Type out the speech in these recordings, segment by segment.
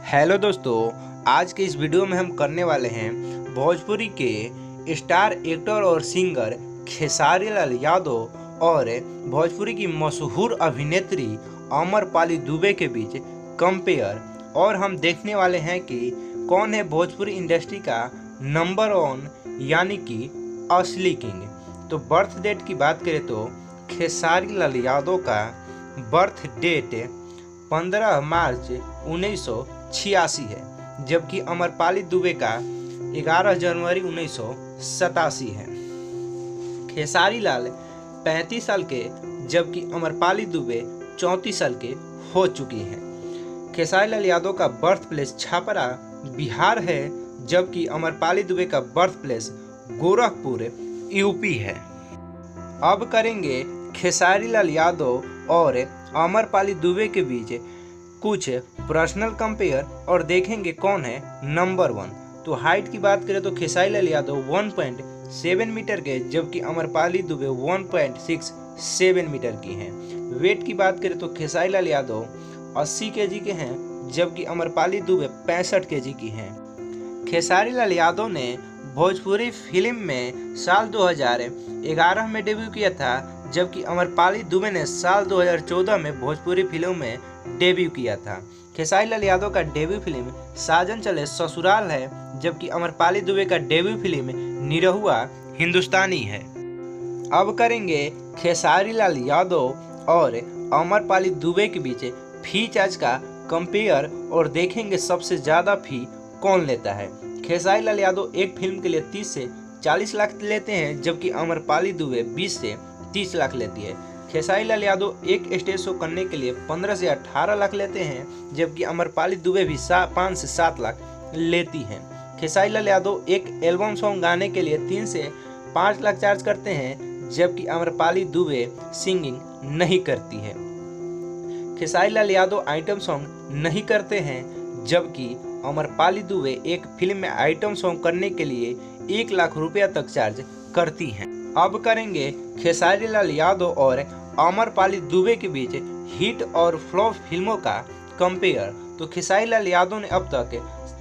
Hello दोस्तों, आज के इस वीडियो में हम करने वाले हैं भोजपुरी के स्टार एक्टर और सिंगर खेसारी लाल यादव और भोजपुरी की मशहूर अभिनेत्री अमरपाली दुबे के बीच कंपेयर। और हम देखने वाले हैं कि कौन है भोजपुरी इंडस्ट्री का नंबर 1 यानी कि असली किंग। तो बर्थ डेट की बात करें तो खेसारी लाल यादव का बर्थ डेट 15 मार्च 1986 है, जबकि अमरपाली दुबे का 11 जनवरी 1987 है। खेसारी लाल 35 साल के जबकि अमरपाली दुबे 34 साल के हो चुकी हैं। खेसारी लाल यादव का बर्थ प्लेस छपरा बिहार है, जबकि अमरपाली दुबे का बर्थ प्लेस गोरखपुर यूपी है। अब करेंगे खेसारी लाल यादव और अमरपाली दुबे के बीच कुछ पर्सनल कंपेयर और देखेंगे कौन है नंबर 1। तो हाइट की बात करें तो खेसारी लाल यादव 1.7 मीटर के जबकि अमरपाली दुबे 1.67 मीटर की हैं। वेट की बात करें तो खेसारी लाल यादव 80 केजी के हैं, जबकि अमरपाली दुबे 65 केजी की हैं। खेसारी लाल यादव ने भोजपुरी फिल्म में साल 2011 में डेब्यू किया था, जबकि अमरपाली दुबे ने साल 2014 में भोजपुरी फिल्म में डेब्यू किया था। खेसारी लाल यादव का डेब्यू फिल्म साजन चले ससुराल है, जबकि अमरपाली दुबे का डेब्यू फिल्म निरहुआ हिंदुस्तानी है। अब करेंगे खेसारी लाल यादव और अमरपाली दुबे के बीच फी चार्ज का कंपेयर और देखेंगे सबसे ज़्यादा फी कौन लेता है। खेसारी लाल यादव एक फिल्म के लिए 30 से 40 लाख लेते हैं, जबकि अमरपाली दुबे 20 से 30 लाख लेती है। खेसारी लाल यादव एक स्टेज शो करने के लिए 15 से 18 लाख लेते हैं, जबकि अमरपाली दुबे भी 5 से 7 लाख लेती हैं। खेसारी लाल यादव एक एल्बम सॉन्ग गाने के लिए 3 से 5 लाख चार्ज करते हैं, जबकि अमरपाली दुबे सिंगिंग नहीं करती है। खेसारी लाल यादव आइटम सॉन्ग नहीं करते हैं, जबकि अमरपाली दुबे एक फिल्म में आइटम सॉन्ग करने के लिए 1 लाख रुपया तक चार्ज करती हैं। अब करेंगे खेसारी लाल यादव और अमरपाली दुबे के बीच हिट और फ्लॉप फिल्मों का कंपेयर। तो खेसारी लाल यादव ने अब तक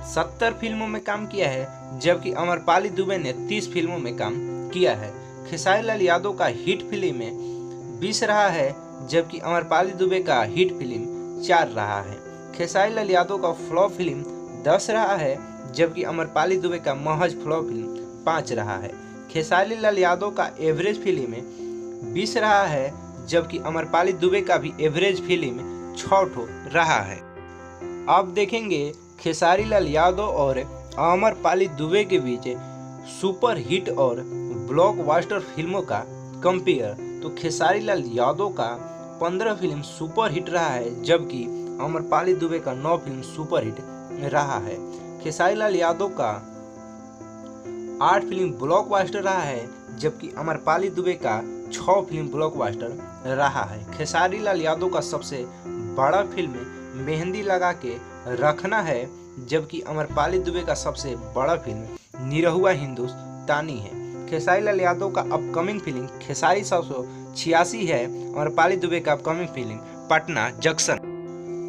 70 फिल्मों में काम किया है, जबकि अमरपाली दुबे ने 30 फिल्मों में काम किया है। खेसारी लाल यादव का हिट फिल्म में 20 रहा है, जबकि अमरपाली दुबे का हिट फिल्म 4 रहा है। खेसारी लाल यादव का फ्लॉप फिल्म 10 रहा है, जबकि अमरपाली दुबे का महज फ्लॉप फिल्म 5 रहा है। खेसारी लाल यादव का एवरेज फिल्म 20 रहा है, जबकि अमरपाली दुबे का भी एवरेज फिल्म 6 रहा है। अब देखेंगे खेसारी लाल यादव और अमरपाली दुबे के बीच सुपर हिट और ब्लॉकबस्टर फिल्मों का कंपेयर। तो खेसारी लाल यादव का 15 फिल्म सुपर हिट रहा है, जबकि अमरपाली दुबे का 9 फिल्म सुपर हिट रहा है। खेसारी लाल यादव का 8 फिल्म ब्लॉकबस्टर रहा है, जबकि अमरपाली दुबे का 6 फिल्म ब्लॉकबस्टर रहा है। खेसारी लाल यादव का सबसे बड़ा फिल्म मेहंदी लगा के रखना है, जबकि अमरपाली दुबे का सबसे बड़ा फिल्म निरहुआ हिंदुस्तानी है। खेसारी लाल यादव का अपकमिंग फिल्म खेसारी 786 है, अमरपाली दुबे का अपकमिंग फिल्म पटना जंक्शन।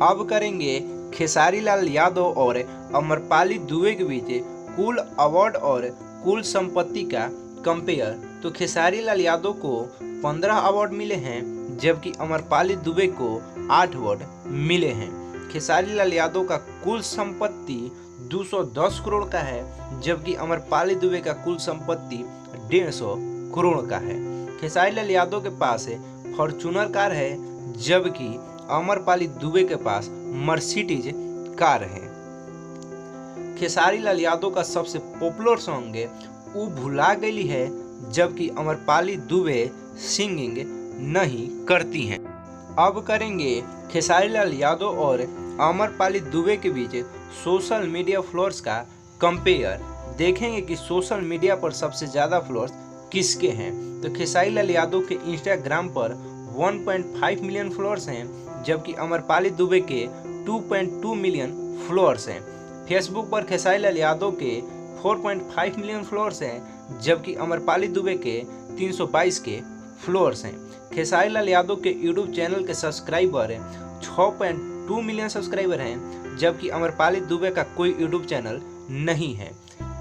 अब करेंगे खेसारी लाल यादव और अमरपाली दुबे के बीच कुल अवार्ड और कुल संपत्ति का कंपेयर। तो खेसारी लाल यादव को 15 अवार्ड मिले हैं, जबकि अमरपाली दुबे को 8 अवार्ड मिले हैं। खेसारी लाल यादव का कुल संपत्ति 210 करोड़ का है, जबकि अमरपाली दुबे का कुल संपत्ति 150 करोड़ का है। खेसारी लाल यादव के पास फॉर्च्यूनर कार है, जबकि अमरपाली दुबे के पास मर्सिडीज कार है। खेसारी लाल यादव का सबसे पॉपुलर सॉन्ग ऊ भुला गई है, जबकि अमरपाली दुबे सिंगिंग नहीं करती हैं। अब करेंगे खेसारी लाल यादव और अमरपाली दुबे के बीच सोशल मीडिया फॉलोअर्स का कंपेयर। देखेंगे कि सोशल मीडिया पर सबसे ज़्यादा फॉलोअर्स किसके हैं। तो खेसारी लाल यादव के इंस्टाग्राम पर 1.5 मिलियन फॉलोअर्स हैं, जबकि अमरपाली दुबे के 2.2 मिलियन फॉलोअर्स हैं। फेसबुक पर खेसारी लाल यादव के 4.5 मिलियन फॉलोअर्स हैं, जबकि अमरपाली दुबे के 322 के फॉलोअर्स हैं। खेसारी लाल यादव के यूट्यूब चैनल के सब्सक्राइबर 6.2 मिलियन सब्सक्राइबर हैं, जबकि अमरपाली दुबे का कोई यूट्यूब चैनल नहीं है।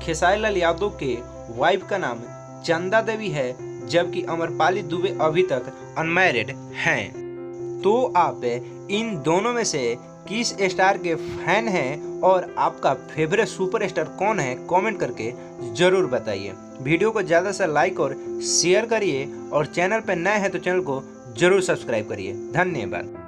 खेसारी लाल यादव के वाइफ का नाम चंदा देवी है, जबकि अमरपाली दुबे अभी तक अनमैरिड हैं। तो आप इन दोनों में से किस स्टार के फैन हैं और आपका फेवरेट सुपरस्टार कौन है, कमेंट करके ज़रूर बताइए। वीडियो को ज़्यादा से लाइक और शेयर करिए और चैनल पर नए हैं तो चैनल को ज़रूर सब्सक्राइब करिए। धन्यवाद।